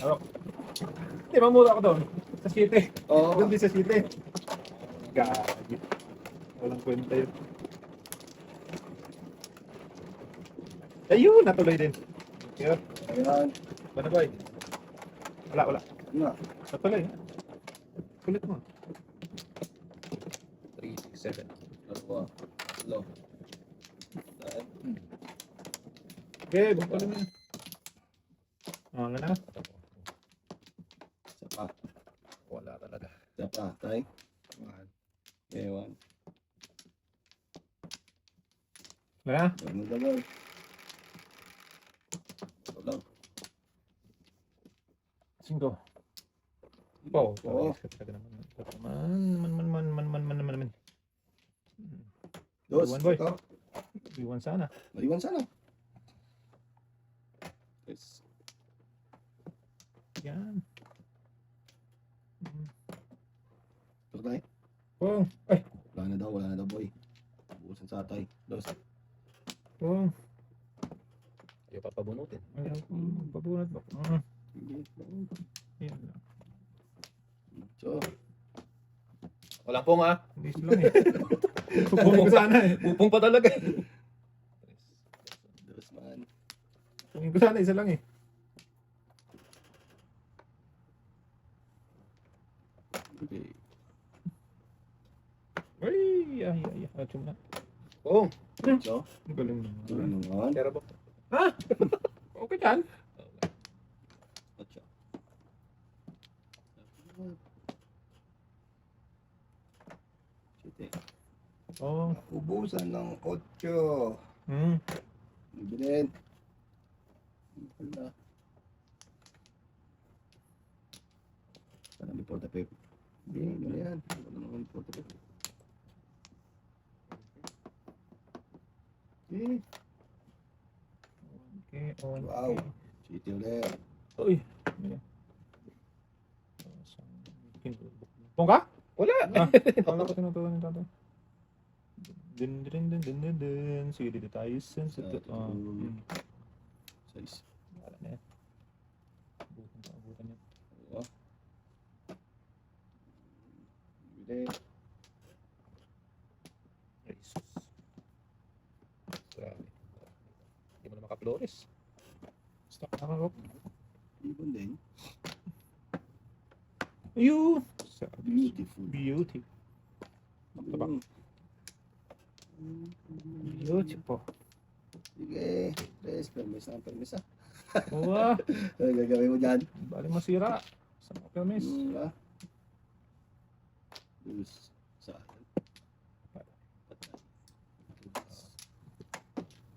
Hawak. Hindi, mamura ako doon. Sa city. Oo. Doon din sa city. Gagi. Walang kwenta yun. Ayun, natuloy din. Kaya, Ayan. paano ba eh? Wala. Ano? Natuloy. Kulit mo. 3, 6, 7. Dalawa. Hello. Okay, bukalo mo. Oh, ano na? Isa pa. Wala talaga. Isa pa. Tay. Ewan. Wala? Ano dalaw? Dalaw. 5. Oh, Oo. talaga naman. Dos. Iwan, boy. Ito. Iwan sana. Maliwan sana. Yes. Yan. Ito tay. Pong. Ay, Wala na daw boy. Buusan sa tay. Dos. pong. Ayaw pa pabunutin. Ayaw ko pabunot ba? Yan lang. So. Walang pong ah. Hindi lang eh. Pupungin ko sana eh. Pupong pa talaga. Dos man. Pupungin ko sana, isa lang eh. Okay. Ay. Achum na. Pong. So. Ang galing Ito naman. naman. Pero ba? Ha? Okay yan. Ocho. Siyete. Oh. Ubusan ng 8. Bilhin. Wala. Sana may porta paper. Hindi, ano yan? Wala naman porta paper. Eh, Okay, okay. wow. City ulit. Uy. Pong ka? Wala. Kala ko tinutuwa ng tatay. Din. Sige, dito tayo. Size. Wala na yan. Abutan yan. Oo. Bilhin. Jesus. Grabe. Hindi mo na maka-flores. Stop na ako. Ibon din. Ayun. Beautiful. Beauty. Tabak. Beautiful. Sige. Tres. Permis ah. Wah. Ano gagawin mo dyan? Bali masira. Sa mga permis. Diba? Dus. Sa.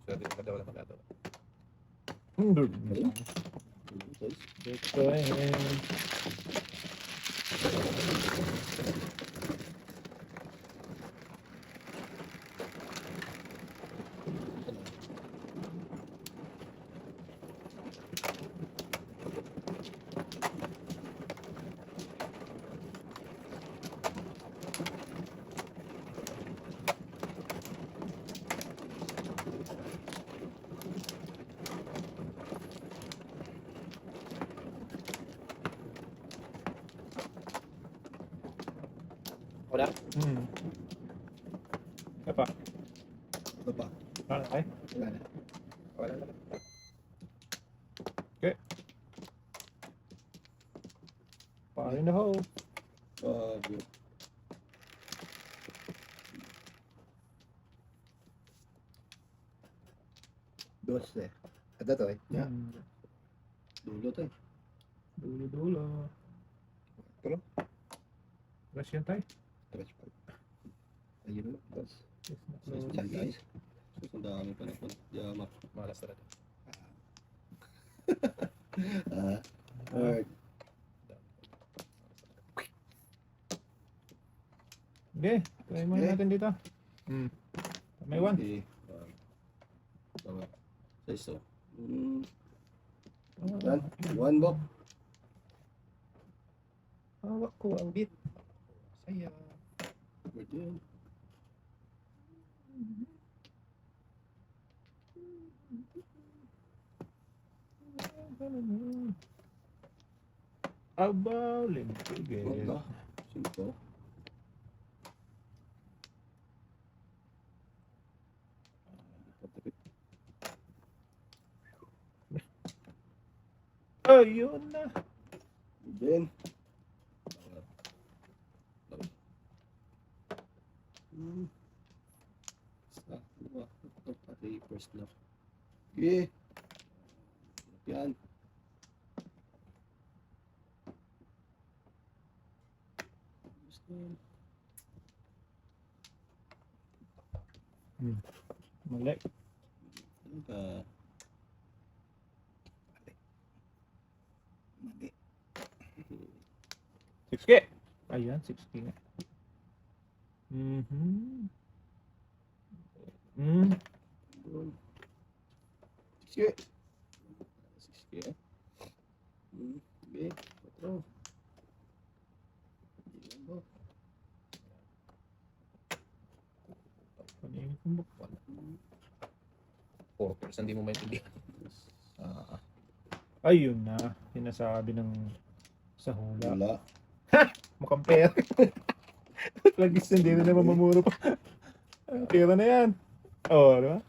Swerte ka daw naman nato. Wala. Apa? Ito pa. Wala tayo. Wala na. Wala na. Fire in the hole. Good. Dos eh. Ito to eh. Yeah. Dulo to eh. Dulo. Pero? Russian tayo. Stretch pa. Ayun. Dos. Yes, Size dyan guys. So, ang dami pa na po. Yamak. Malas talaga. Alright. Okay, try muna natin dito. May one. Okay. Bawa. Size to. Ah, One book. Hawak ko ang beat. Saya. Wait yun. Aba, lintigil. Wala. 5. Ayun na. Then. Sa 2. Pati first lock. Okay. Yan. Mali. Mali. 6K. Ayan, 6K nga. Mhm. Mm. Sige. Sige. Okay. 4. Kanina kong bakwan. 4 hindi mo maintindihan. Ayun na. Sinasabi ng sa hula. Wala. Mukhang pera. Lagis hindi na naman mamuro pa. Pera na yan. Oo, di ba?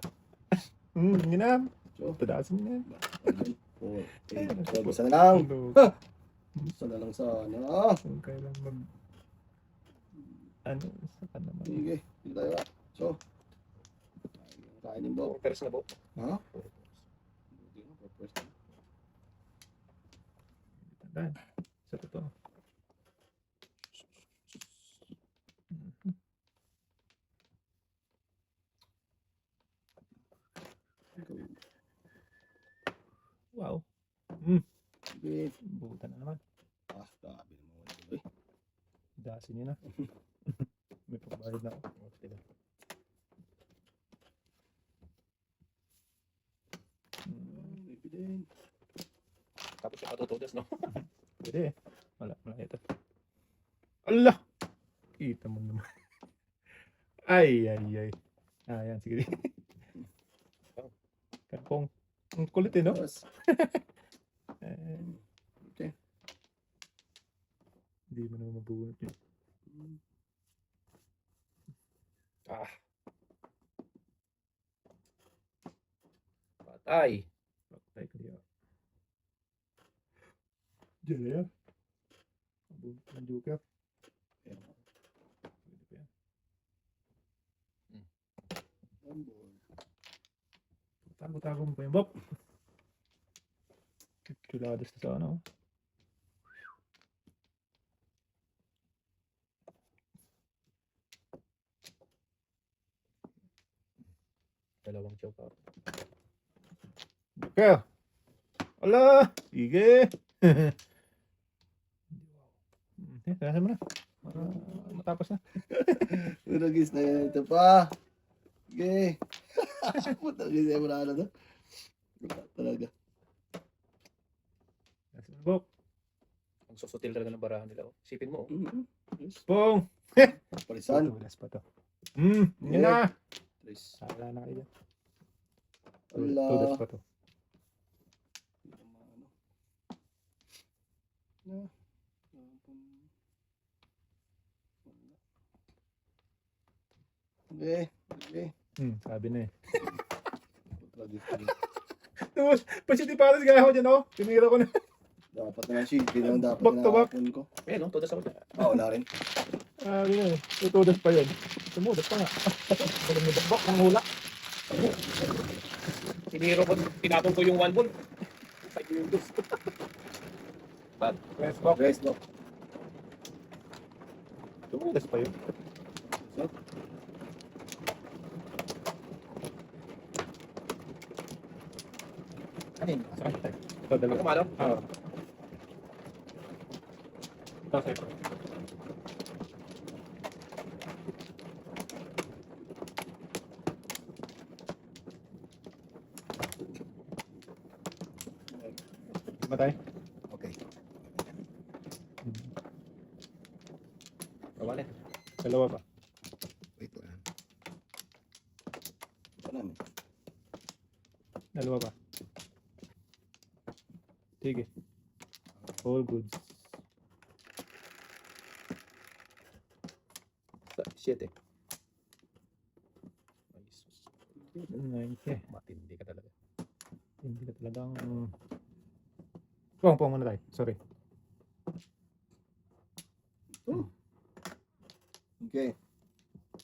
Yun na. So, Tadasin mo na yan. 4. So, isa na lang. Isa na lang sana. Kung kailan mag... Ano, isa ka naman. Sige. Sige tayo. So, kainin mo. 4 pairs na po. Ha? Tandaan. Sa totoo. Wow. Sige. Buta na naman. Sabi mo. Dasin nyo na. May pagbayad na ako. Sige. Ibigin. Tapos yung katutudas, no? Pwede eh. Wala ito. Allah! Kita mo naman. Ay. Ayan, sige. Kangkong. Ang kulit eh, no? Okay. Hindi mo naman mabunot yun. Patay. Patay ka diya. Diyan na yan. Ang joker. Pwede pa yan. Tago-tago mo pa yung Bob. Chuladas na sa ano. Dalawang chow pa. Joker! Ala! Sige! Nasa mo na. Para matapos na. Uragis na yan. Ito pa. Okay. Puta, gisay mo na to. Wala talaga. Nasa mo na, Bob. Ang susutil talaga ng barahan nila. Oh. Isipin mo. Oh. Yes. Pong! Parisan. Tulas pa to. Yun na! Tres. Wala na kayo dyan. Wala. Tulas pa to. Okay. Okay. Sabi na eh. Traditional. Tapos, Pasiti Paras gaya ko dyan ako. Tinira ko na. Dapat na shield. Hindi naman dapat Back to back. nakapon ko. Ayan, no? Tudas ako dyan. Wala rin. Sabi na eh. Tutudas pa yun. Tumudas pa nga. Walang nabakbak ng hula. Siniro ko, tinapon ko yung 1 ball. Sa yung dos. Press box. Guys, no. Tumudas pa yun. Ano yun? Sakit tayo. Ito, dalawa. Kumalo? Oo. Okay. Matay? Okay. Kawalan. Dalawa pa. Wait lang. Ito namin. Dalawa pa. Sige. All good. 7. Ay, sus. 90. Matindi ka talaga. Hindi ka talagang... Pong muna tayo. Sorry. Okay.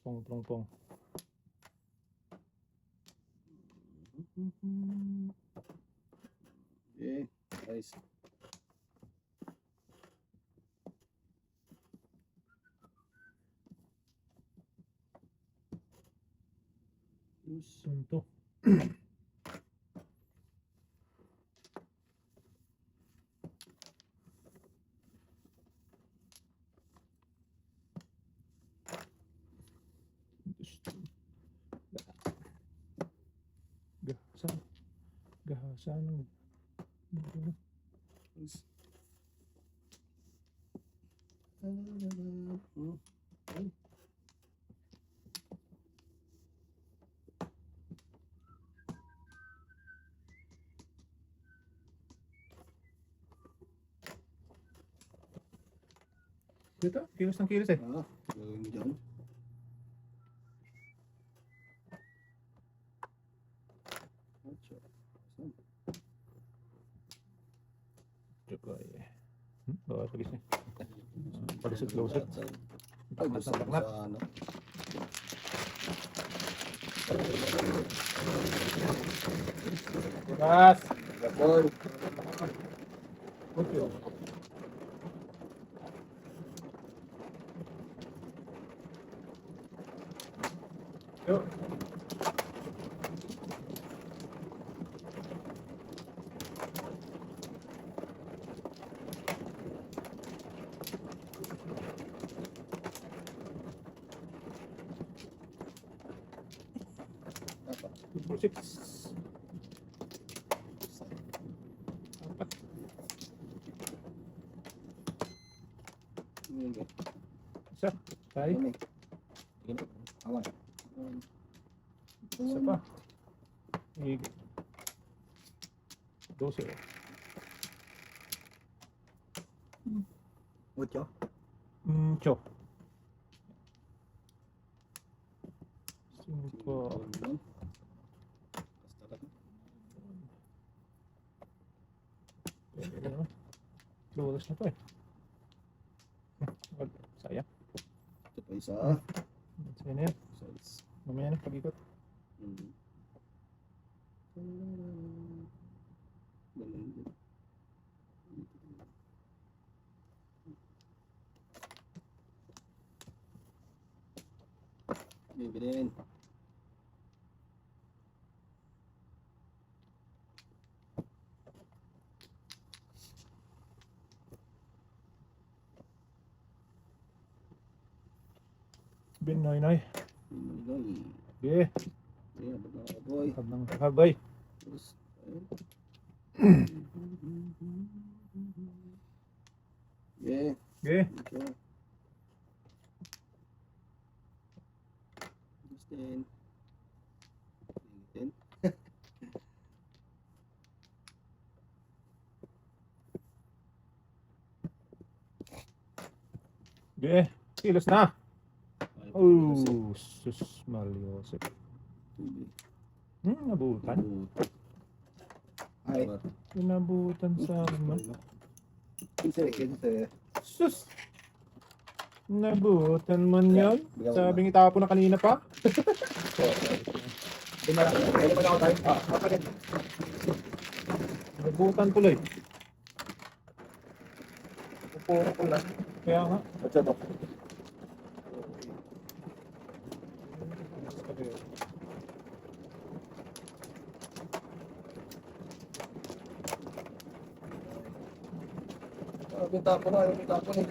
Pong. Okay. Nice. Sunto. Gahasan. Nice. Dito, kilos ng kilos eh. Gawin mo dyan. Jokoy. Bawa tulis niya. Palusot-lusot. Ay, gusto ko Taknat. sa ano. Gas! Gapon. Okay. Yo. Six. Apat. Isa. Tayo. Awan. Isa pa. 12. Ocho. Cho. 5. Lulas na to eh. Sayang. Ito pa isa. Sige na yan. Mamaya na pag-ikot. Bibilin. Bin noy. Bibilin. Okay. Ayan, mga kaboy. Tab ng kahabay. Tapos, ayun. Yeah. Okay. Ito. Tapos din. Din. Okay. Kilos na. Oh, sus Mariosep. Nabutan. Ay. Nabutan sa ano. 15. Sus. Nabutan man yan. Sabing itapo na kanina pa. Nabutan tuloy. Pupuro ko lang. Kaya nga. Tapon na, tapon eh.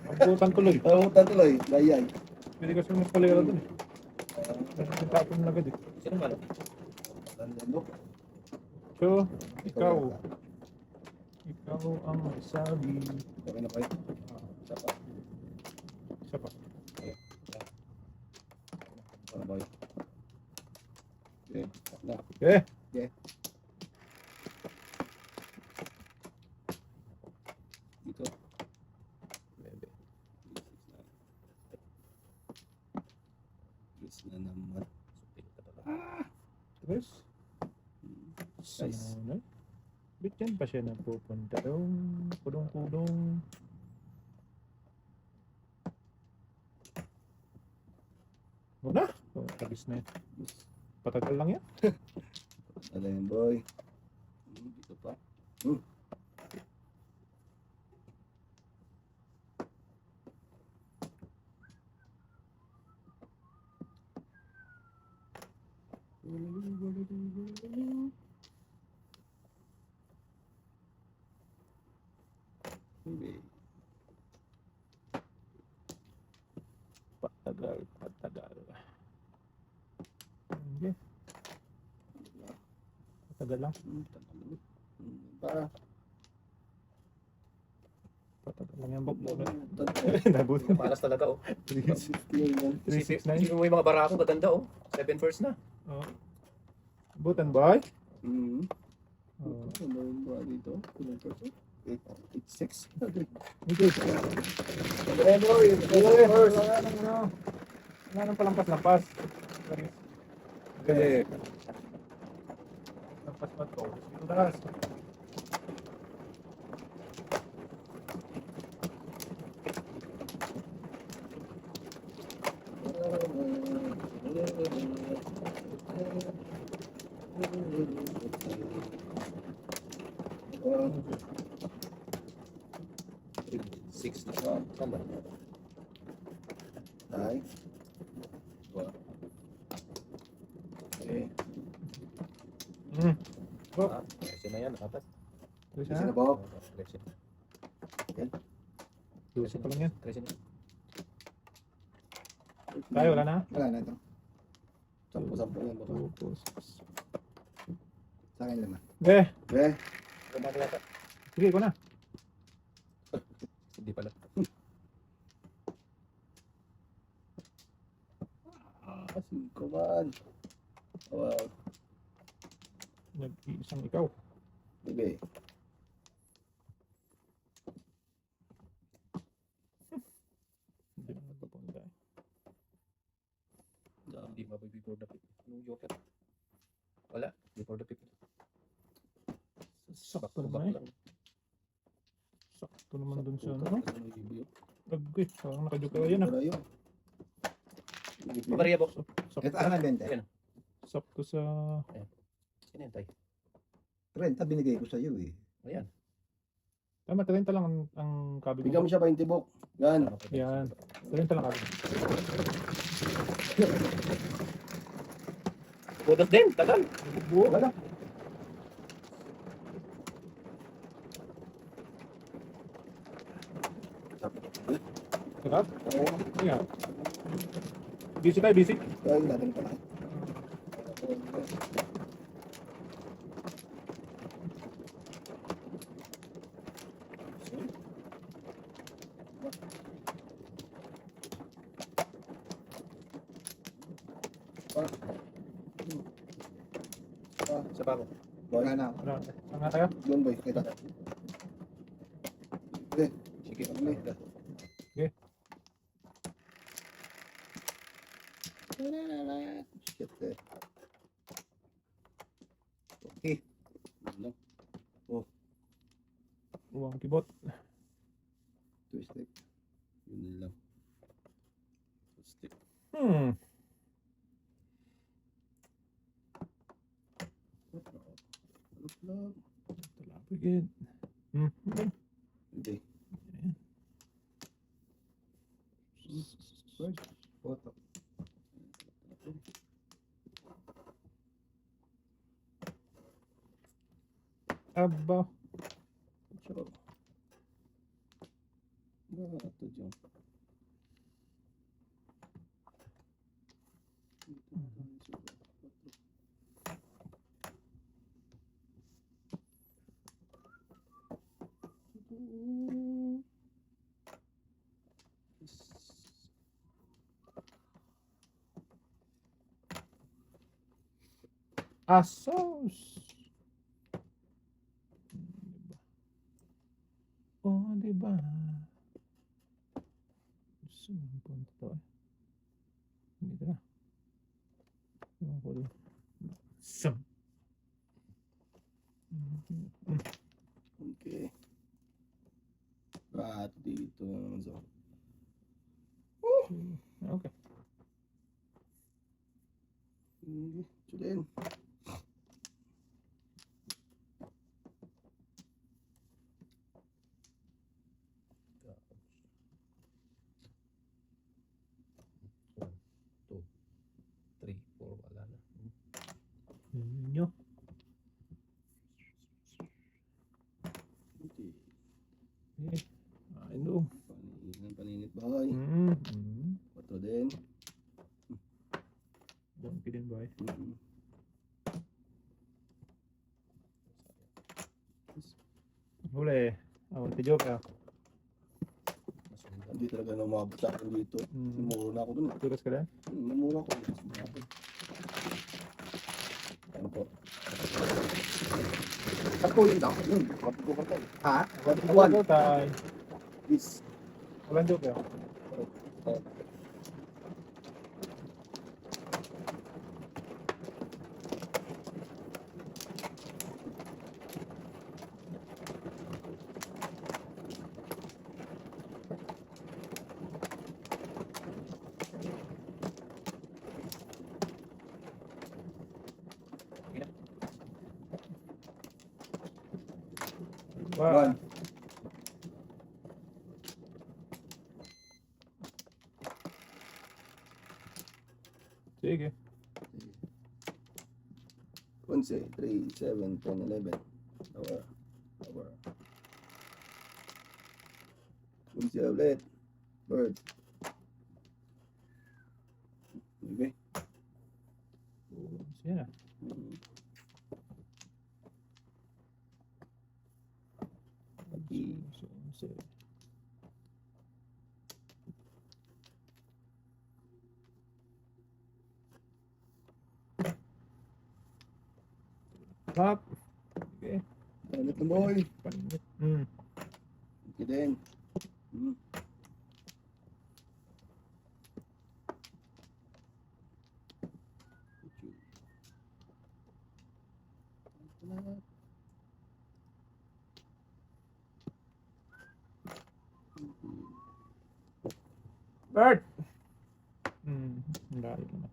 Nabutan tuloy. Taputan tuloy, layay. Pwede kasi mas kalera dun eh. Natapon na agad eh. Sino man? Tandaan So, ikaw. Ikaw ang sabi. Okay na pa yun. Isa pa. Isa pa. Ano ba yun? Okay, na. Eh. Okay. Dito. na naman. Tres. Nice. Sunod. Ba't yan pa siya nagpupunta daw? Kulong-kulong. Wala. Oh, kabis na yan. Patagal lang yan. Ano yun, boy? Dito pa. Okay. Patagal, patagal. Okay. Patagal lang. Para. Patagal lang yan. Bok. Tatlo. Nabutin. Malas talaga, oh. 369. Isipin mo yung mga barako, gaganda, oh. 7 first na. Oh. Butan boy. Mm. Oh. Ano yung ba dito? Ilang percent? 86? Okay. Eh, boy. First. Wala nang palampas-lampas. Kasi, Lampas pa to. Dito taas. six na siya. Tama. Ay. Okay. Oh. Kasi na yan, dapat. Doon Isa na siya. ba? Doon pa lang yan. Kasi na. Tayo, wala na. Wala na ito. Sampu-sampu yan baka. Tapos. Sa akin naman. Eh, Eh. Ganda ko yata. sige ko na. Hindi pala. Singko man. Wow. Nag-iisang ikaw. Bebe. Hindi na nagpapunta. Hindi ba before the pick? Anong joker? Wala. Before the pick. Sakto Back naman eh. lang. Sakto naman dun sa ano. Ano yung review? Lagay. Parang nakajoke ka yan ah. Wala yun. Maria box. Sakto, Ito ang bente. Ayan. sakto sa... Sinentay. 30 binigay ko sa iyo eh. Ayan. Tama, 30 lang ang kabig Bigyan mo siya 20 bok. Yan. Yan. 30 lang kabig. Budas din. Tagal. Buo. Wala. Sarap. Oo. Ayan. Busy tayo, busy. Kaya natin pala. Sa bako. Wala na. Wala. Saan nga tayo? Doon boy. Kita. Sige. Ano eh? Shit eh. Okay. Ano? Uwang kibot. Twisted. Yun lang. Stick. Hmm. Ano? Talapigid. Hmm. Hindi. Photo. Aba. So. Ito dyan. Asos. Oh, diba? Gusto mo punta to eh. Dito na. Huli. Sam. Okay. At dito naman sa... Okay. Hindi. Chulin. One, two, three, four, wala na. Nyo. Hindi. Eh. Ano? Paninit bahay. Ito din. Donkey din ba eh? Huli. Awante joke ah. Hindi talaga na umabot sa akin dito. Namuro na ako dun. Turas ka din? Namuro ako. Ayan po. Katulin ako yun. Kapag ko katay. Ha? Walang joke ah. This. Walang joke ah. Wow. One. Sige. 11, 3, 7, 10, 11. Tower. Tower. 11 ulit. Bird. Okay. Sige na. Sige. Pop. Okay. Palit na boy. Panit. Okay din. Bird. Layo naman.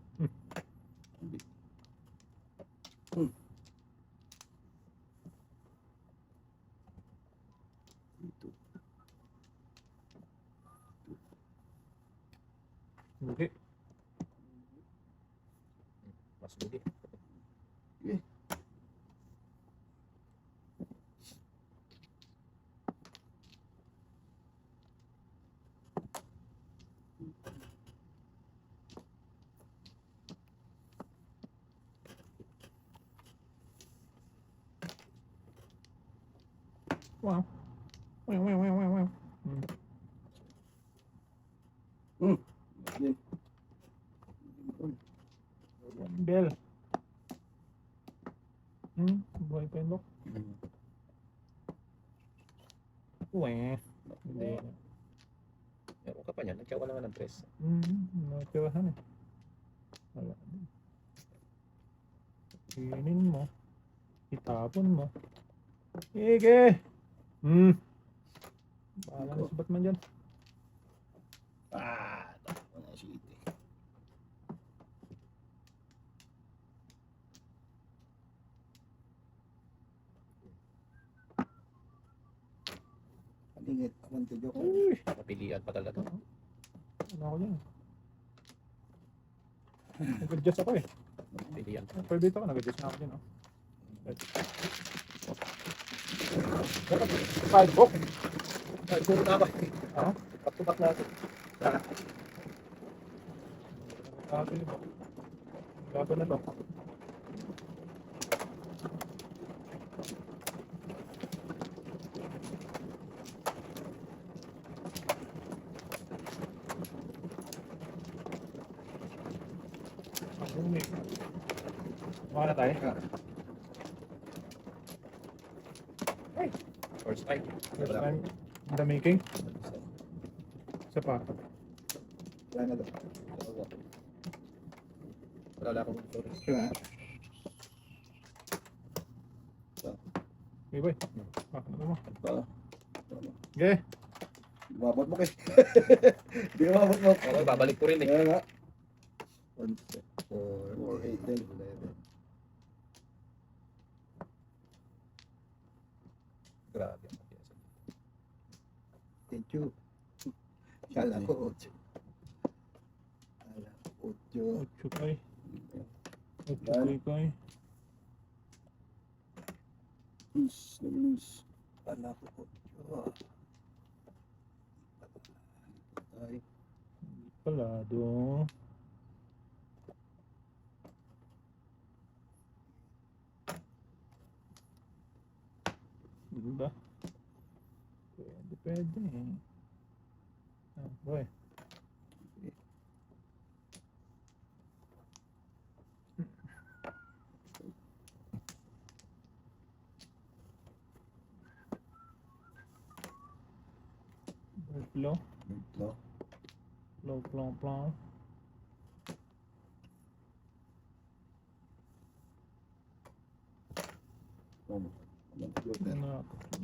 Dito. Okay. Mas lugi. Wow. Wow, wow, wow, wow, wow. Din. Bell. Buhay pa yung lock. Weh. Hindi. Meron ka pa niyan. Nagkawa naman ng tres. Natirahan eh. Wala. Inin mo. Itapon mo. Sige! Bahala na si Batman dyan. Tapos na shit eh. Palingit. Awante joke. Uy! Napilian pa talaga. Ano ako dyan? Nag-adjust ako eh. Napilian. Pwede dito ako, nag-adjust na ako dyan. Dapat, sidewalk. Siguro na ba? Ah? Back-to-back natin. Laban ito. Laban na to. Maka na tayo. First time. First time in the making. Isa pa. Wala na daw. Wala Wala akong sorry. Kaya, Okay, boy. Ano mo? Pa. Okay. Umabot mo kay. Di umabot mo. Okay, babalik ko rin eh. Kaya nga. 1, 4, 4, 8, 10. 11. Grabe. Thank you. Kala ko 8. Kala ko 8. 8 kay. 8 Yan. kay. Loose. Loose. Kala ko 8. Ay. Palado. Diba? Pwede. Ah, boy. Flow. No. Flow. Joker.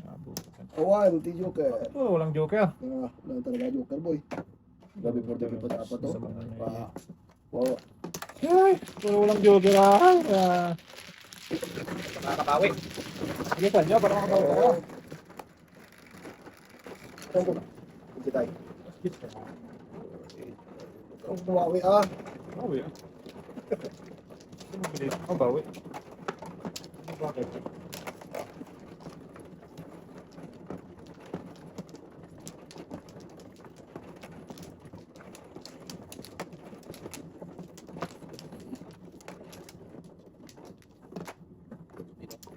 Nabukan. Awan, ti Joker. Oh, walang joker. Wala talaga Joker, boy. Grabe for the people dapat to. Pa. Wow. Ay, walang joker. Ah. Nakakapawi. Sige, kanyo, para makabawa ka. Ano ba? Hindi tayo. Ang buwawi ah. Bawi ah. Ano bilis? Oh, bawi. Bakit?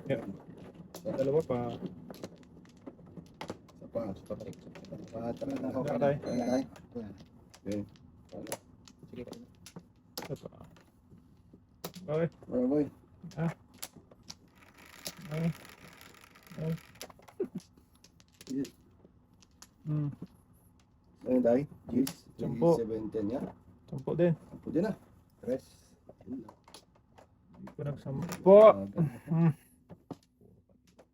Yeah. Dalawa pa. Isa pa. Pabalik. Tara na. Nakatay. Nakatay. Okay. Sige. Isa pa. Okay. Alright, boy. Okay. Hmm. Ano tayo? Gis. 10. 7-10 yan. 10 din. Pwede na. Press. Hindi ko nagsampo. Hmm.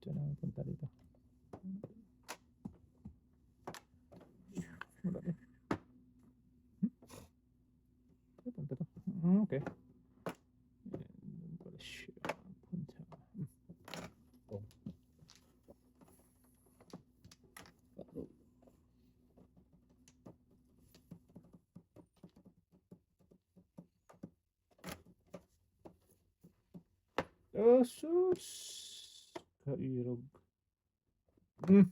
Diyan na punta dito. Wala din. Ay, punta to. Okay. Doon pala siya. Punta. Oh, sus. Kairog. Hmm.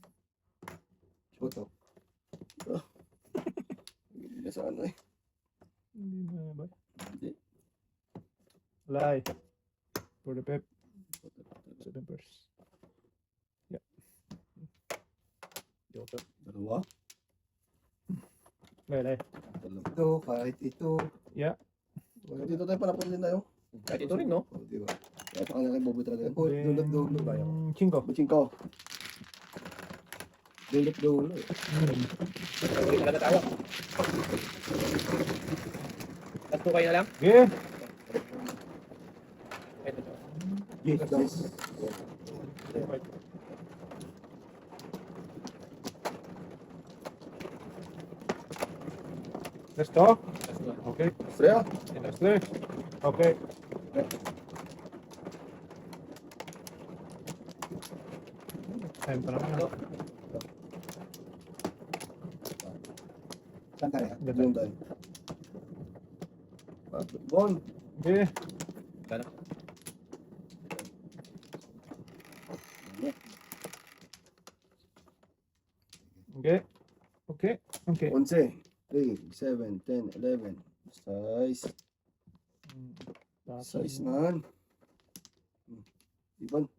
Puto. Hindi na sa ano eh. Hindi na ba? Hindi. Lay. For the pep. 7 pairs. Joker. Dalawa. Lay. Dalawa. Ito, kahit ito. Yeah. Dito tayo pala din tayo. Kahit ito rin, no? O, di ba? Kaya pa kanya kay Bobby talaga yun. Dulot-dulo tayo. 5. Buching ko. Dulot-dulo. Pabalik talaga tayo. Last 2 kayo na lang. Okay. Ito. Yes, yes. Let's go. Last 2. Okay. Freya. Let's play. Okay. Time pa naman. Saan tayo? Doon tayo. Bon. Okay. Sana. Okay. Okay. Okay. 11. 3, 7, 10, 11. Size. Size na. Ibon.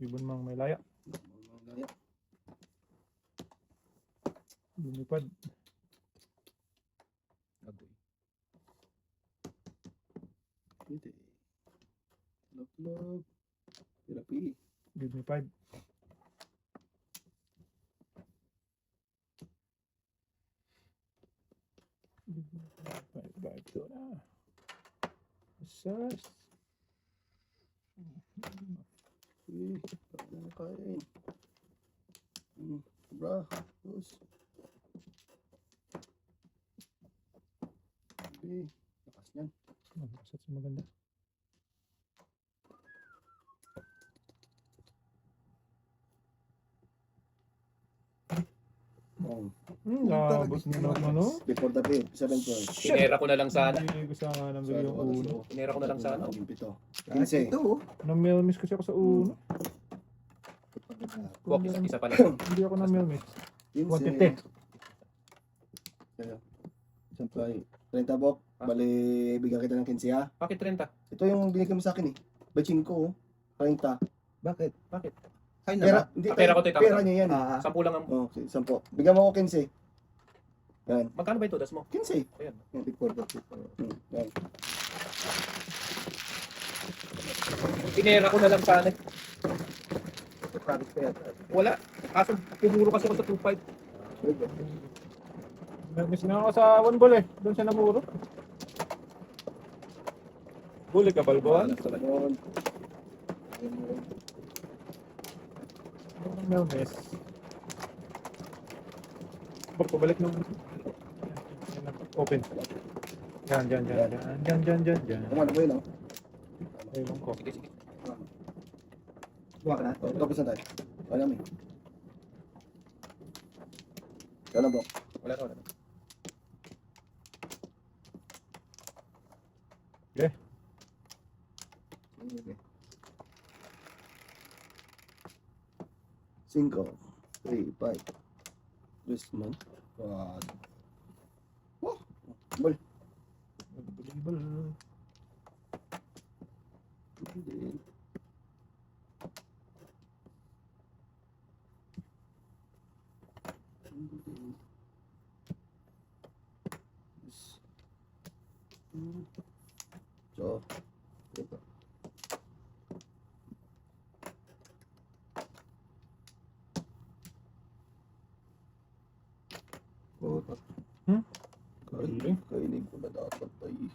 Ibon mang may laya. Lumipad. Agoy. Hindi. Love. Therapy. Give me 5. Give me 5. 5 to na. Sas. Okay. Kain. Bra. Tapos. Okay. Lakas niyan. Sas maganda. Oh. Labot na naman, no? Before the bed, 7-12. Tinera ko na lang sana. Hindi ko sana nang yung uno. Tinera ko na lang sana. Pito. Kahit 15. ito, oh. Na-melmiss kasi ako sa uno. Bok, isa pa lang. Hindi ako na-melmiss. 15. 150. Sa'yo. Siyempre, 30 bok. Bali, bigyan kita ng 15 ha. Bakit 30? Ito yung binigay mo sa akin eh. Bachin ko, 30. Bakit? Bakit? Kaya na Pera, ba? hindi, Pera ko to, pera niya yan. Ah, 10 lang ang... Oh, okay, 10. Bigyan mo ako 15. Yan, Magkano ba ito? Das mo? 15. Ayan. before the trip. Yan. Tinera ko na lang sana. Promise pa yan. Wala. Kaso pumuro kasi ako sa 2.5. Melmiss na ako sa one ball eh. Doon siya namuro. Huli ka, Balboan? Yun. Melmiss. Bak, pabalik nung... Open. Yan. Kumano mo yun, oh. Ayun ko. Sige, sige. Buwak na. Oh, tapos na tayo. Wala namin. Kaya bok. Wala na, wala na. Okay. Okay. 5, 3, 5. This month. God. Oh, bal. Unbelievable. Then, so, ito. Oh, kainig ko na dapat tayo. Hindi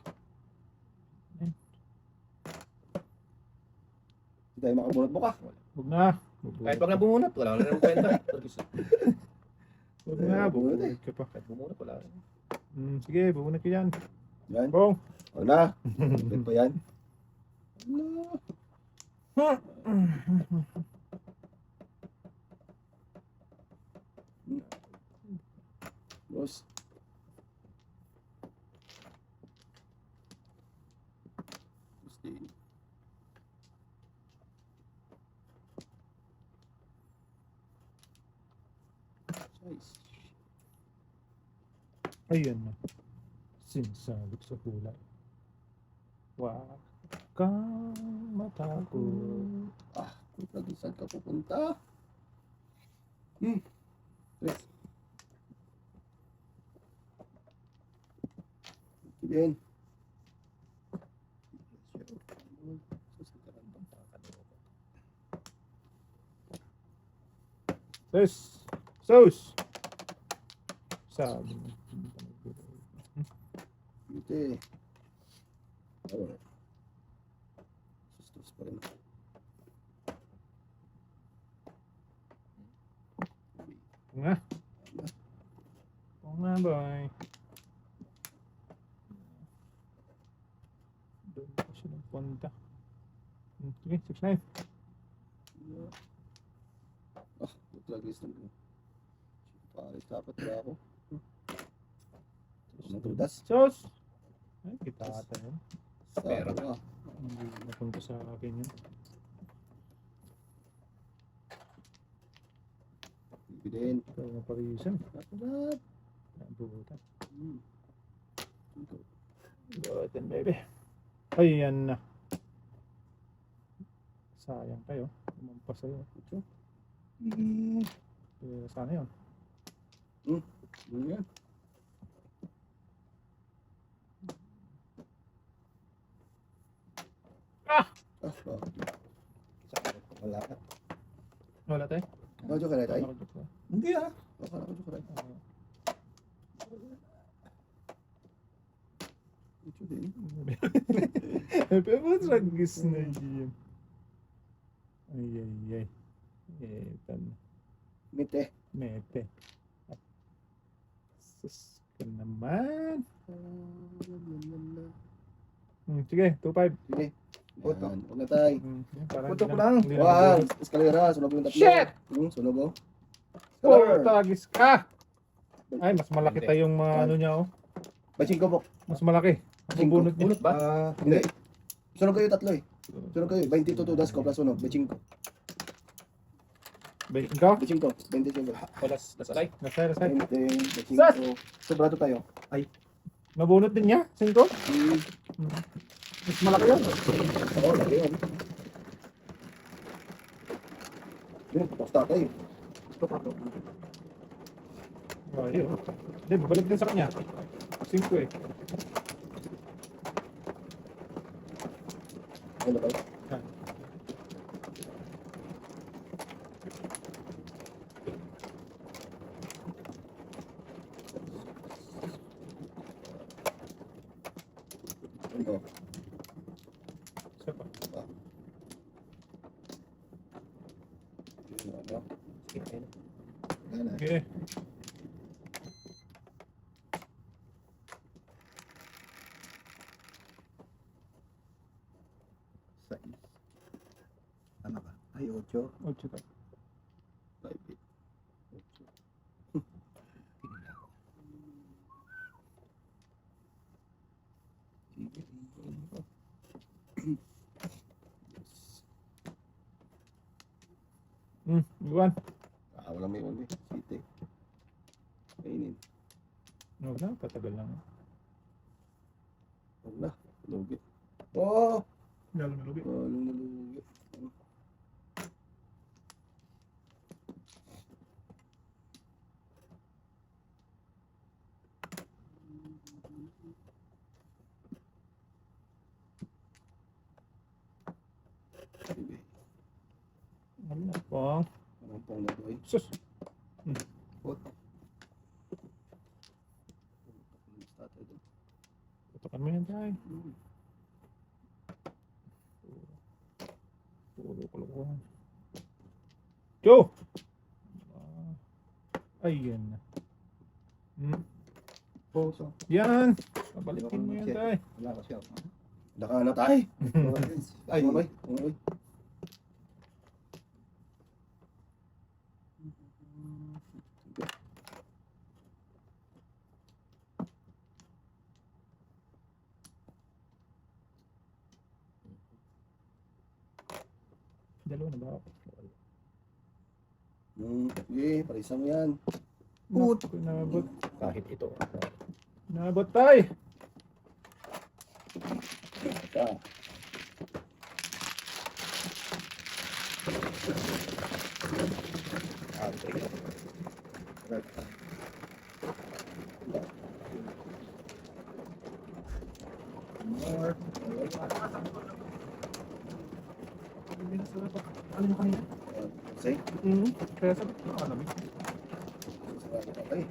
tayo makabunot buka. Huwag na. Kahit wag na bumunot, wala na rin kwenta. Huwag na. Bubunod ka pa. Kahit bumunot, wala na. Sige, bubunod ka yan. Yan. Bong. Wala. Bakit pa yan? Wala. Boss. Gusto. Size. Ayun na. Sinsabit sa kulay. Wag kang matakot. Ah, lagi saan ka pupunta? Tres. Then. Sus! Sabi mo. Ito. Oh. Sustos pa rin. Oo nga. Oo nga, boy. Doon pa siya nagpunta. Sige, 6-9. Ah, lagi sa mga. Paris dapat ba ako? Matudas. Sus! Ay, kita ata yun. Pera. Ka. Hindi napunta sa akin yun. Bibidin. Ito yung parisan. Dapat. Nabutan. Ito. Butan, baby. Ayan na. Sayang kayo. Umampas sa'yo. Ito. Sana yun. Yan. Ah! Ah, Wala ka. Wala tayo? Medyo ka rin tayo. Hindi ah. Akala ko ka rin. Medyo Pero tragis na yun. Ay, ay, ay. Eto na. Mite. Mete. Sus ka naman. Sige, 2-5. Sige. Puto. Yan. Huwag na tayo. Parang Puto hindi ko na- lang. hindi na Wow, mabubuhay. eskalera. Sunog yung tatlo. Shit! Sunog oh. Oh, Eskalera. tragis ka. Ay, mas malaki Hindi. pa yung mga ano niya, oh. Baching ko po. Mas malaki. Ang bunot niya. Bunot ba? Hindi. Sunog kayo tatlo eh. Sunog kayo. 22 to das ko plus sunog. Baching ko. Ikaw? Baching ko. 25. O, las alay. Nasa, nasa. 20. Baching Sas! ko. Sobrado tayo. Nabunot din niya? 5? Mas malaki yun. Oo, lagi yun. Yun, basta tayo. Oh, yun. Hindi, babalik din sa kanya. 5 eh. Ano ba? Ano? Isa pa. Ano? Sige, ayun. Gana. Okay. Sais. Ano ba? Ay, 8. 8 pa. 5. Iwan. Wala may ulit. Site. Kainin. Huwag na, patagal lang. Huwag na. Lugi. Oh! Lalo na lugi. Lugi. Sige. Ano po? Anong pang nagoy? Sus! Puto. Tutukan mo yan tayo. Puro kalokohan. Joe! Ayan na. Puto. Yan! Pabalikin mo yan tayo. Wala ko siya. Daka na tayo. Ay, Umoy. Umoy. Dalawa na ba ako? Sige, parisa mo yan. Naku, Nabot. Kahit ito. Nabot tayo! Ika. More. Ano mo kanina? Say. Kaya sabi ko, alam mo. Sarado ka tayo.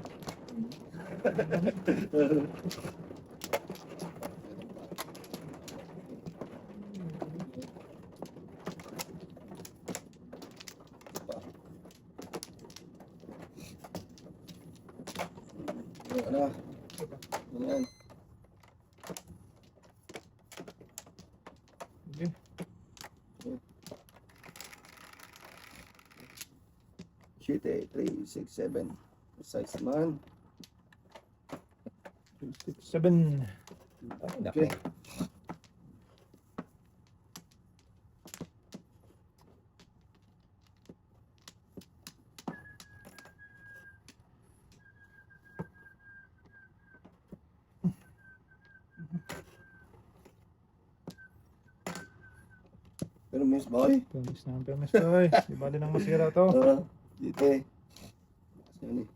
Ano? Ano yan? Sige. Shit eh, 3, 6, 7. Size man. 7. Okay. Pero miss boy. Permis na ang permis tayo. Di bali nang masira to. Dito eh. Yan eh.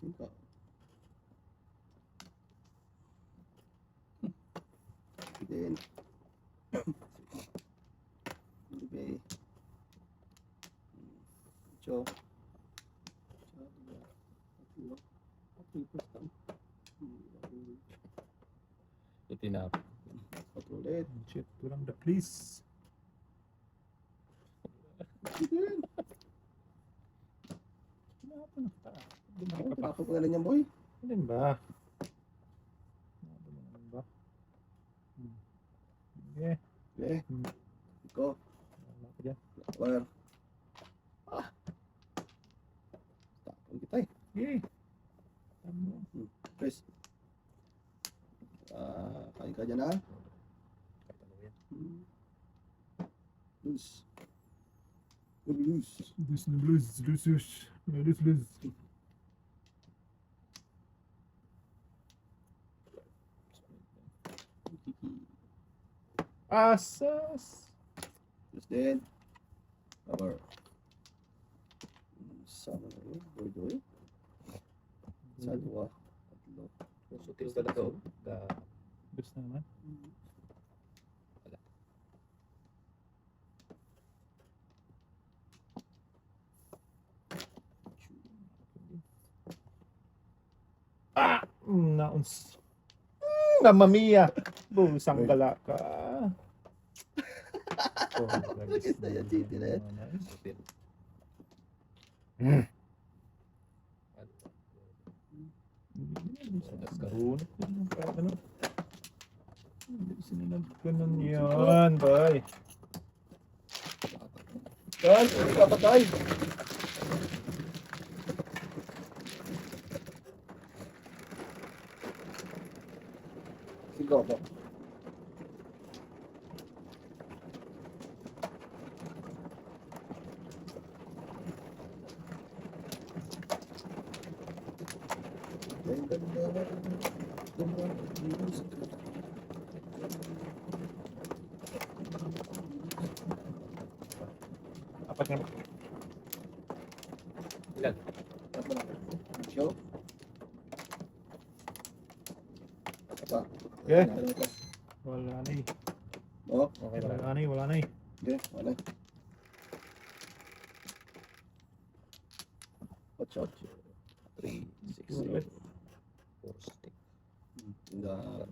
Dito. Then. Okay. Cho. Itinap. Patulit. Shit, tulang the please. Tapos ko na rin yan, boy. Ano ba? Ano ba? Okay. Okay. Hmm. Iko. Wala ko dyan. Wire. Tapon kita eh. Okay. Ano? Chris. Kain ka dyan ha. Kahit ano yan. Loose. Loose. This is blues, loose. Asas. Loose din. Cover. Sama na yun. Doy. Sa dua. Tatlo. Kung sutil talaga, oh. Loose na naman. Ah! Nauns. Mamma mia! Busang gala ka. Lagis na yan, GT na yan. Sutil. Karunot yun. Ano? Sinunod ko nun yun, boy. Yan, kapatay. Sigaw ba? Apat nga. Ilan? Show. Apa? Okay. Wala na eh. Oh, Okay ba? Wala na eh. okay, wala. Watch out. 3, 6, Wala. 4 stick. Hindi,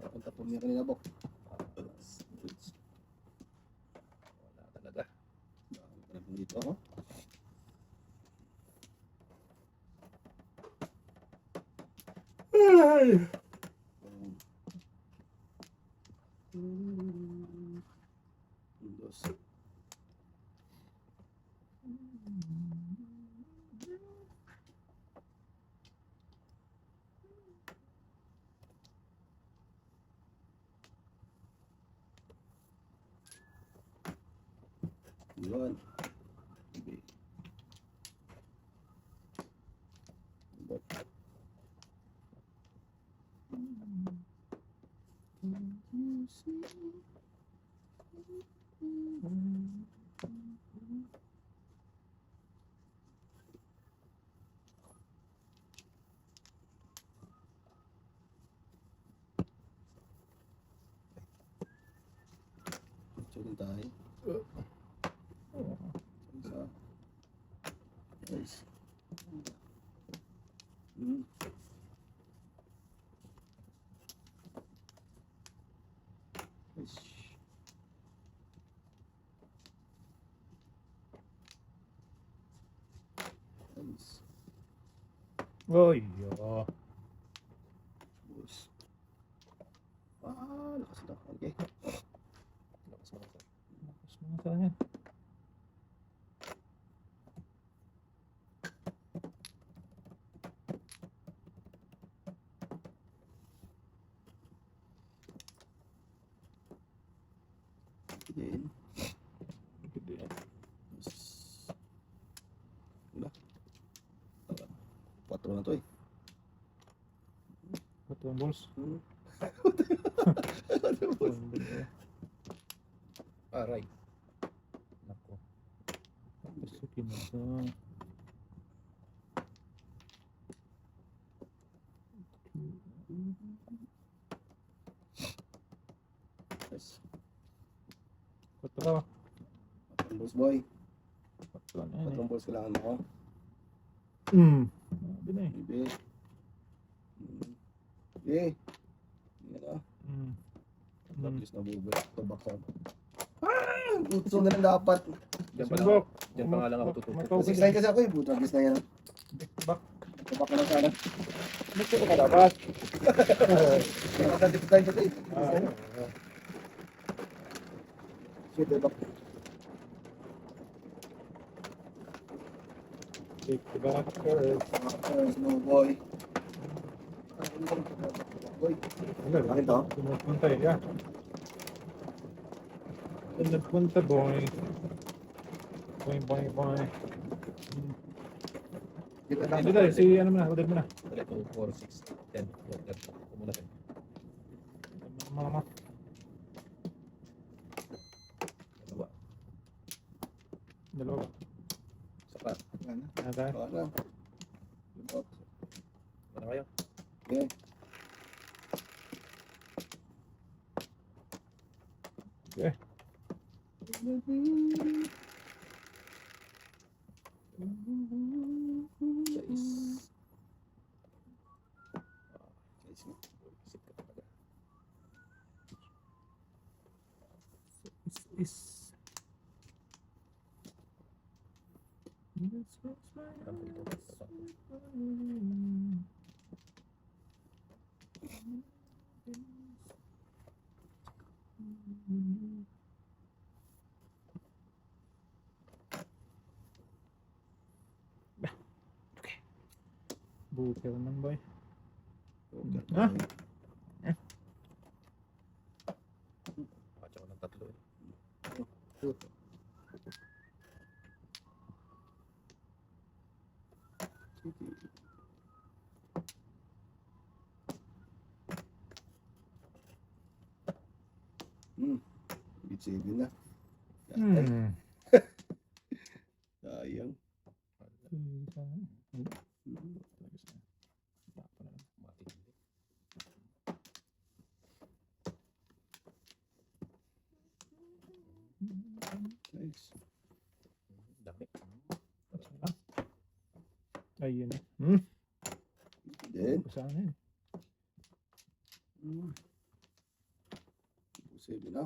punta po niya kanina, Bok. Wala talaga. Dito ako. Ay! Dos. Yun. Okay. Check tayo. Isa. Nice. Nice. Nice. Oy, Boss. Lakas na. Okay. Lakas mo ito. Lakas mga saan yan. Again. Wala. 4 na to eh. Ito ang balls. Aray. Nako. Pasukin mo ito. Yes. Patro. Patrong balls boy. Patro na yan Patrong balls kailangan mo ko. eh. Sabi na eh. Maybe. Okay. Yan na. Mm. Tapos na bubot. Tabak sa. Utso na lang dapat. Diyan pa lang Sumbok. ako. Diyan pa nga lang ako tututok. Mag-focus. 6-9 kasi ako eh. Butragis na yan. Back. Tabak na lang sana. Ba't ka pa dapat? Nakakantipid tayo dito eh. Shit, tabak. Take the back first. Snow boy. Boy. Wala. Bakit to? Punta eh. Yeah. Nagpunta boy. Boy, boy, boy. Dito lang. Dito tayo. Si ano mo na. Udad mo na. 3, 2, 4, 6, 10. Kumula tayo. Mama. Dalawa. Dalawa. Sapat. Ano? Ano tayo? Baka na. Ano kayo? Okay. Okay. Sais. Isip ka talaga. Is. Ang dito. Buker naman boy. Ha? Pakatsa ko ng tatlo eh. Bitsibin na. Ay, Hmm. sayang. Matindi. Nice. Dami. Ayun. Then, Saan yun? bitsibin na.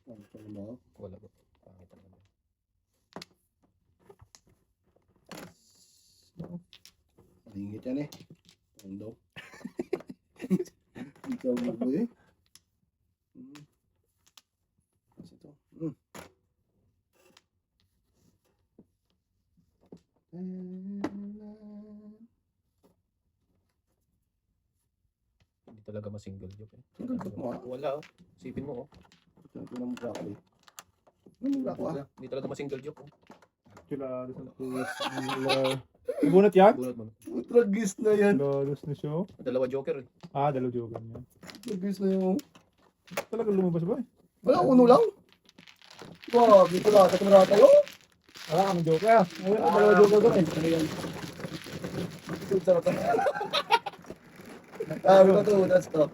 Ano pa naman? Wala ba? Pangit ang naman. Malingit yan eh. Ang daw. Ikaw mo ba eh? Kasi ito. Hindi talaga ma-single joke eh. Single joke mo, ah? Wala oh. Sipin mo oh. Ito ng broccoli. Anong broccoli? Wala. Hindi talaga ma-single joke oh. Chulados ng twist. Bunot yan? Bunot mo. Tragis na yan. Chulados na siya. Dalawa joker eh. Ah, dalaw jogan yan. Tragis na yan. Talaga lumabas ba eh? Wala, uno lang. Wow, dito lang. Sa kamera tayo. Ah, ang joker. Ayun, dalawa jogan doon eh. Sarap na. Ano to? That's to.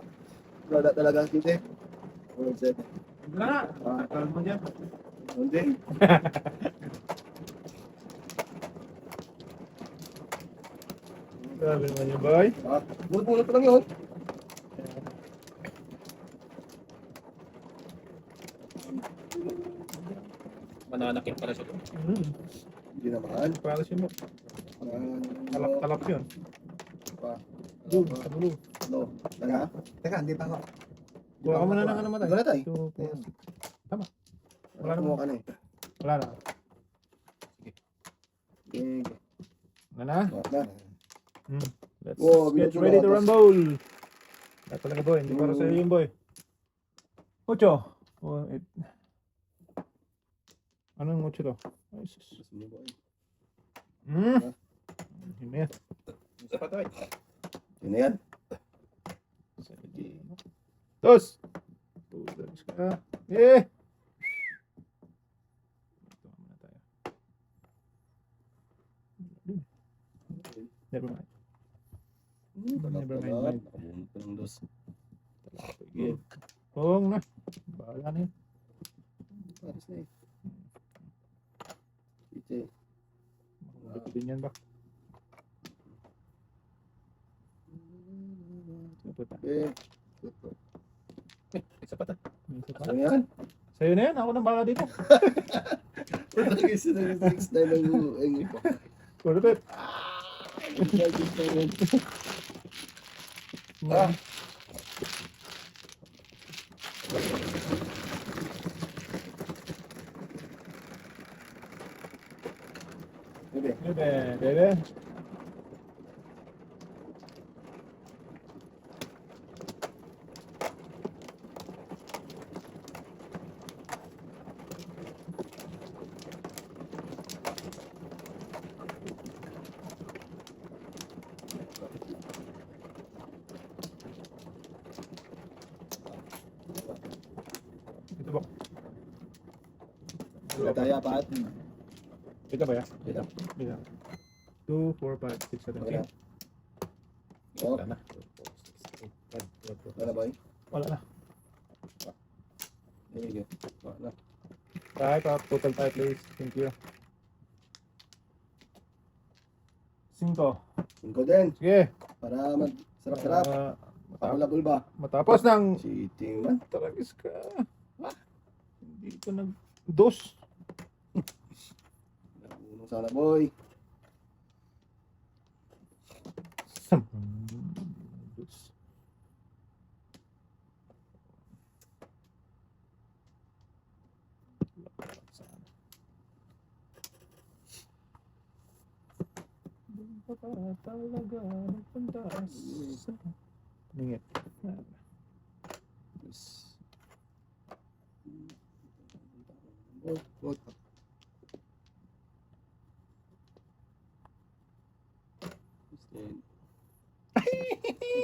Wala talaga kita eh. Wala siya. Wala na. Kalan mo dyan. Hindi. Grabe naman yun, boy. Bulot-bulot lang yun. Mananakit pala siya doon. Hindi naman. Para siya mo. Talap-talap yun. Dude, sa dulo. No. Tanga. Teka, hindi pa ako. Kuha ka muna ng ano matay. Wala tayo. 2, 4, 6. Tama. Wala naman ka na eh. Wala na. Okay. Wala na. Wala na. Let's Oh, get medyo ready to malakas. rumble. Kaya talaga boy, hindi para sa'yo yun boy. 8. Oh, 8. Anong 8 to? Ay, sus. Sino ba yun? Yun na yan. Isa pa tayo. Yun na yan. Dos! Tulas ka. Eh! Ito muna tayo. Never mind. Never mind. Nakabunod pa ng dos. Sige. Kung na. Bahala na yun. Paris na eh. Chiche. Ito din yan ba? Ito pa. Eh, Puto. Isa pa ta. Isa pa. ano yan? Sa'yo na yan. Ako nang baka dito. Nagis na nag-6 na lang yung ipo. Puro pet. Nagis na yun. Ah. Bebe. Bebe. Bebe. Ito ba? Taya pa at. Ito ba yan? Ito. Ito. 2, 4, 5, 6, 7, Okay na. 8. Oh, Wala na. wala ba yun? Wala na. There you go. Wala. Tayo pa. Total tayo please. Thank you. 5. 5 din. Sige. Para sarap-sarap. Pakulabol ba? Matapos ng Cheating man. Taragis ka. Hindi ko dos. Unong sana boy. Dos. Doon pa talaga nagpunta sa Ningit. Puto.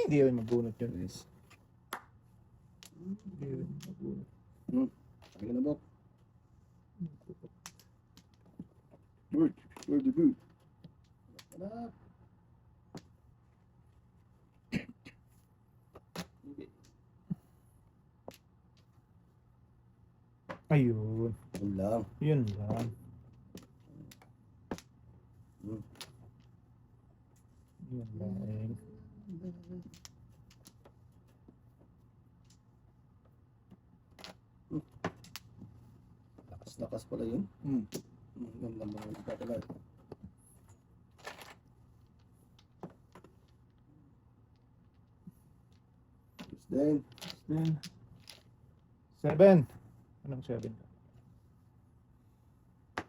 Hindi rin mabunot yun. Hindi rin mabunot. Sabi ka na bok. Word. Word the boot. Hanap. Ayun. Yun lang. Yun lang. Yun lang. Lakas pala yun. Yun lang mga nagtatagal. Then, Then, 7. Anong 7?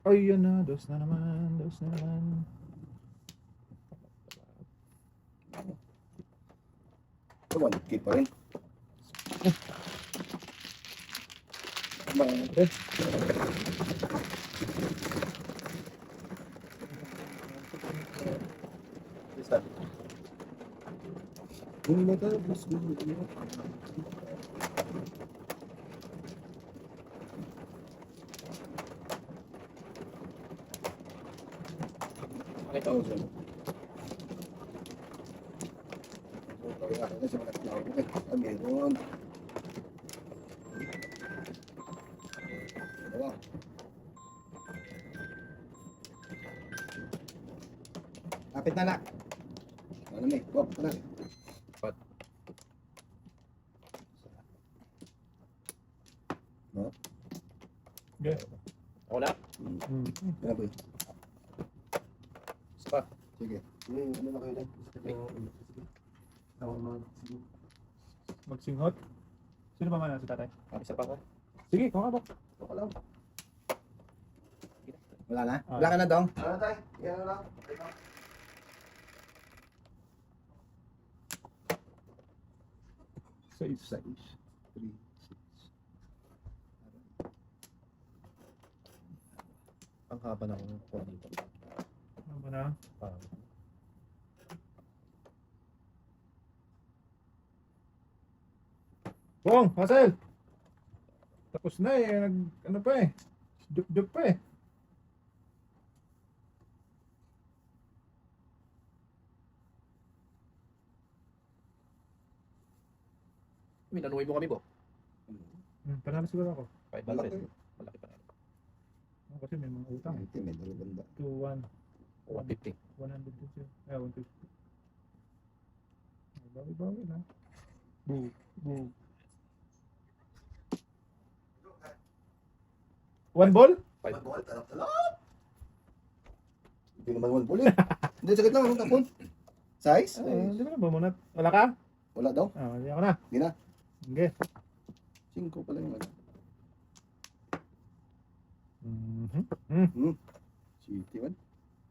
Ay, yun na. Dos na naman. Dos na naman. ito 1K pa rin. Tama. Okay. Isa. Kung matapos mo, Pakita ko sa'yo. kaya ako kasi malaki ako. Ah, meron. Dalawa. Kapit na nak. Ano may? Wap, ano? Okay. Ako na. Hmm. Ano ba yun? Isa pa. Sige. Ano na kayo Magsinghot. Sino ba man si tatay? Isa pa ko. Sige, kung ka ba? Ito ka lang. Wala na? Ah. Wala ka na dong? Ano tayo? Yan na lang. Sa isa. 6, 3, 6. Ang haba na akong kuha dito. Ano ba na? Parang Bong, Hazel! Tapos na eh. Ano pa eh. Dup-dup pa eh. Minanuwi mo kami po. Panalo siguro ako. 500. Malaki pa rin. Kasi may mga utang. Ito, may dalawang da. 2, 150. 100 150. Bawi-bawi na. Boo. One ball? 5. Ball, talap. Hindi naman one ball eh. Hindi, sakit lang. Anong tapon? Size? Hindi mo na bumunot. Wala ka? Wala daw. Hindi ako na. Hindi na. Sige. 5 pala yung ano. City man.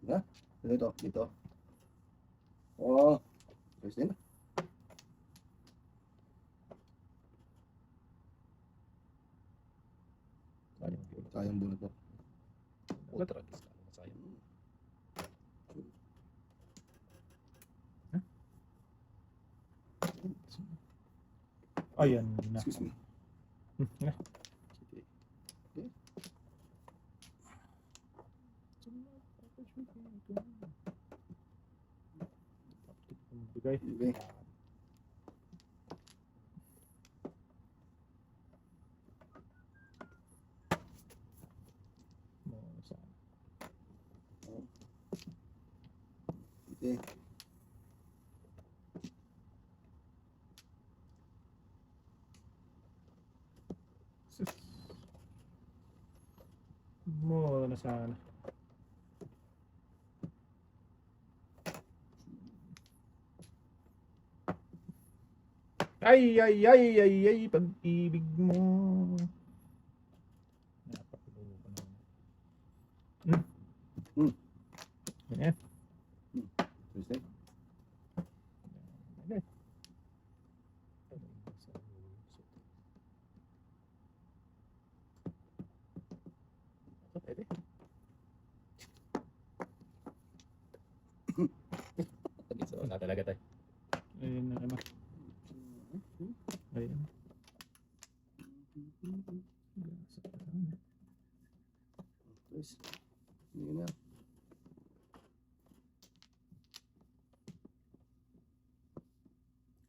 Na? Dito. Oh. Ayos din. Sayang bunot mo. Ultra gis. Sayang. Ayan na. Excuse me. City. Bigay. Okay. Okay. Mura na sana. Ay, pag-ibig mo. Napakulubo ko naman. Ganyan. Ayos din. Okay. Pwede. Gis. Wala talaga tayo. Ayun na naman. Ayun. Ayos. Hindi na.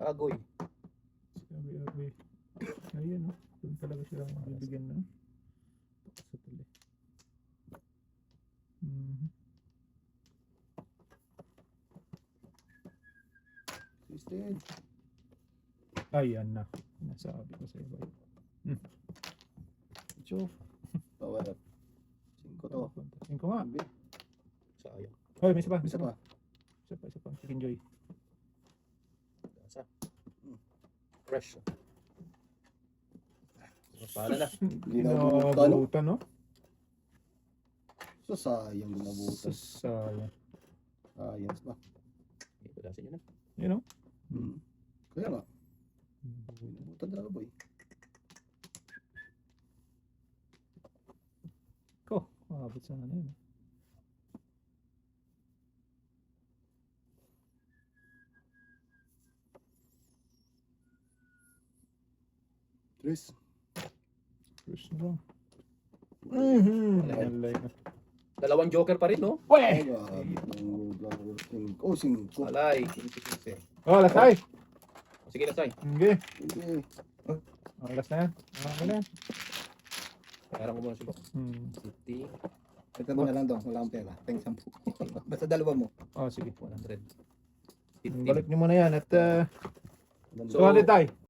Agoy. Sabi. Ayun, no? Doon talaga sila bibigyan na. Sa tuli. Ayos din. Ayan na. Nasabi ko sa iba. Medyo. Power up. 5 to. 5 nga. Sabi. Sayang. Hoy, may isa pa. Isa pa. Isa pa. Chicken Joy. Gasa. Fresh. Pala na. Ginabutan, no? So, sayang ginabutan. Sayang. Sayang ba? Ito dasin yun na. You know? Kaya nga. Ginabutan talaga boy. Ko, abot sa ano yun. Tres. First na lang. Ayan. Alay na. Dalawang joker pa rin, no? Weh! Oh, 5. Alay. Oh, lasay! Sige na, Say. Sige. Okay. Oh, last na yan. Okay na yan. Kailangan ko muna sila. City. Ito mo na lang daw. Wala akong pera. Thanks 10. Basta dalawa mo. Oh, sige. 100. Balik nyo muna yan at So, 200 tayo.